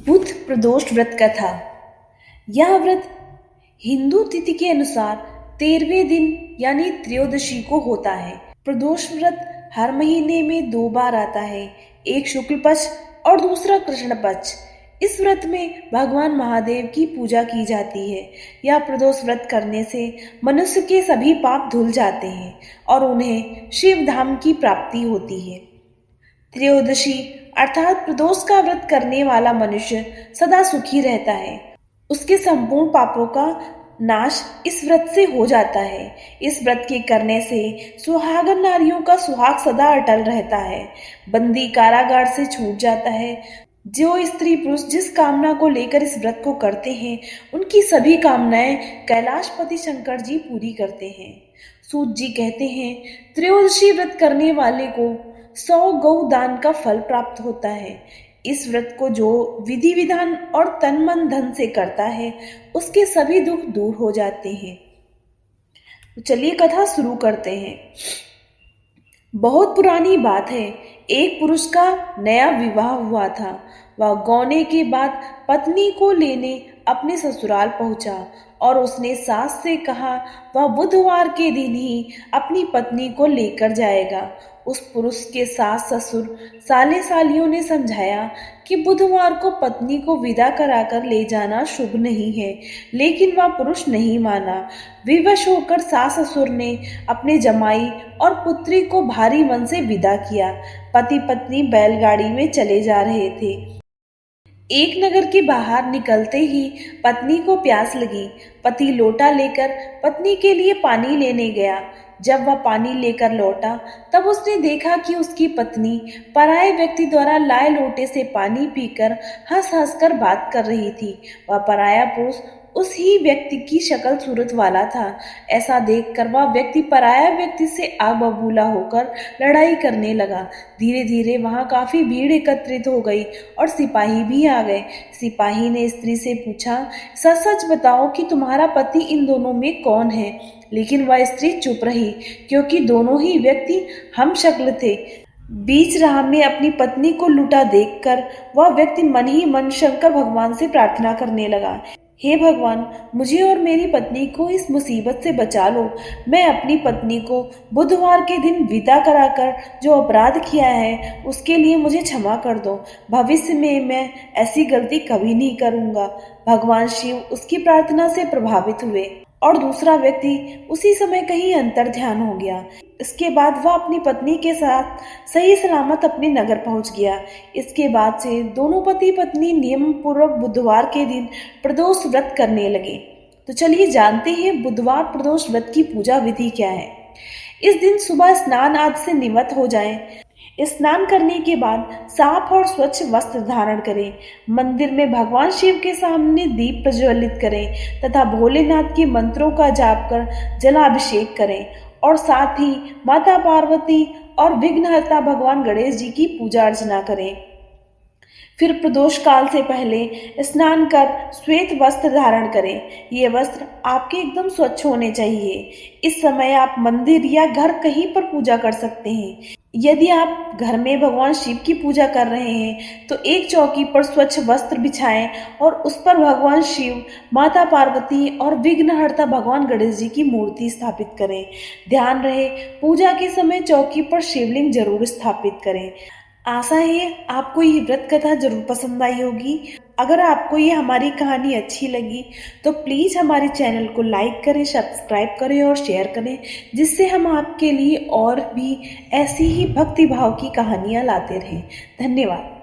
बुध प्रदोष व्रत कथा। यह व्रत हिंदू तिथि के अनुसार 13वें दिन यानी त्रयोदशी को होता है। प्रदोष व्रत हर महीने में 2 बार आता है, एक शुक्ल पक्ष और दूसरा कृष्ण पक्ष। इस व्रत में भगवान महादेव की पूजा की जाती है। यह प्रदोष व्रत करने से मनुष्य के सभी पाप धुल जाते हैं और उन्हें शिव धाम की प्राप्ति होती है। त्रयोदशी अर्थात प्रदोष का व्रत करने वाला मनुष्य सदा सुखी रहता है। उसके संपूर्ण पापों का नाश इस व्रत से हो जाता है। इस व्रत के करने से सुहागन नारियों का सुहाग सदा अटल रहता है। बंदी कारागार से छूट जाता है। जो स्त्री पुरुष जिस कामना को लेकर इस व्रत को करते हैं, उनकी सभी कामनाएं कैलाशपति शंकर जी पूरी करते हैं। सूत जी कहते हैं, त्रयोदशी व्रत करने वाले को 100 गौ दान का फल प्राप्त होता है। इस व्रत को जो विधि विधान और तन मन धन से करता है, उसके सभी दुख दूर हो जाते हैं। तो चलिए कथा शुरू करते हैं। बहुत पुरानी बात है, एक पुरुष का नया विवाह हुआ था। वह गौने के बाद पत्नी को लेने अपने ससुराल पहुंचा और उसने सास से कहा वह बुधवार के दिन ही अपनी पत्नी को लेकर जाएगा। उस पुरुष के सास ससुर साले सालियों ने समझाया कि बुधवार को पत्नी को विदा कराकर ले जाना शुभ नहीं है, लेकिन वह पुरुष नहीं माना। विवश होकर सास ससुर ने अपने जमाई और पुत्री को भारी मन से विदा किया। पति पत्नी बैलगाड़ी में चले जा रहे थे। एक नगर के बाहर निकलते ही पत्नी को प्यास लगी। पति लोटा लेकर पत्नी के लिए पानी लेने गया। जब वह पानी लेकर लौटा, तब उसने देखा कि उसकी पत्नी पराये व्यक्ति द्वारा लाए लोटे से पानी पीकर हंस हंस कर बात कर रही थी। वह पराया पुरुष उस ही व्यक्ति की शक्ल सूरत वाला था। ऐसा देखकर वह व्यक्ति पराया व्यक्ति से आग बबूला होकर लड़ाई करने लगा। धीरे धीरे वहां काफी भीड़ एकत्रित हो गई और सिपाही भी आ गए। सिपाही ने स्त्री से पूछा, सच सच बताओ कि तुम्हारा पति इन दोनों में कौन है? लेकिन वह स्त्री चुप रही, क्योंकि दोनों ही व्यक्ति हम शक्ल थे। बीच राह में अपनी पत्नी को लुटा देखकर वह व्यक्ति मन ही मन शंकर भगवान से प्रार्थना करने लगा, हे भगवान, मुझे और मेरी पत्नी को इस मुसीबत से बचा लो। मैं अपनी पत्नी को बुधवार के दिन विदा कराकर जो अपराध किया है, उसके लिए मुझे क्षमा कर दो। भविष्य में मैं ऐसी गलती कभी नहीं करूंगा। भगवान शिव उसकी प्रार्थना से प्रभावित हुए और दूसरा व्यक्ति उसी समय कहीं अंतर ध्यान हो गया। इसके बाद वह अपनी पत्नी के साथ सही सलामत अपने नगर पहुंच गया। इसके बाद से दोनों पति पत्नी नियम पूर्वक बुधवार के दिन प्रदोष व्रत करने लगे। तो चलिए जानते हैं बुधवार प्रदोष व्रत की पूजा विधि क्या है। इस दिन सुबह स्नान आदि से निवृत्त हो जाएं। स्नान करने के बाद साफ और स्वच्छ वस्त्र धारण करें। मंदिर में भगवान शिव के सामने दीप प्रज्वलित करें तथा भोलेनाथ के मंत्रों का जाप कर जलाभिषेक करें और साथ ही माता पार्वती और विघ्नहर्ता भगवान गणेश जी की पूजा अर्चना करें। फिर प्रदोष काल से पहले स्नान कर श्वेत वस्त्र धारण करें। ये वस्त्र आपके एकदम स्वच्छ होने चाहिए। इस समय आप मंदिर या घर कहीं पर पूजा कर सकते हैं। यदि आप घर में भगवान शिव की पूजा कर रहे हैं तो एक चौकी पर स्वच्छ वस्त्र बिछाएं और उस पर भगवान शिव, माता पार्वती और विघ्नहर्ता भगवान गणेश जी की मूर्ति स्थापित करें। ध्यान रहे, पूजा के समय चौकी पर शिवलिंग जरूर स्थापित करें। आशा है आपको ये व्रत कथा जरूर पसंद आई होगी। अगर आपको ये हमारी कहानी अच्छी लगी तो प्लीज़ हमारे चैनल को लाइक करें, सब्सक्राइब करें और शेयर करें, जिससे हम आपके लिए और भी ऐसी ही भक्ति भाव की कहानियाँ लाते रहें। धन्यवाद।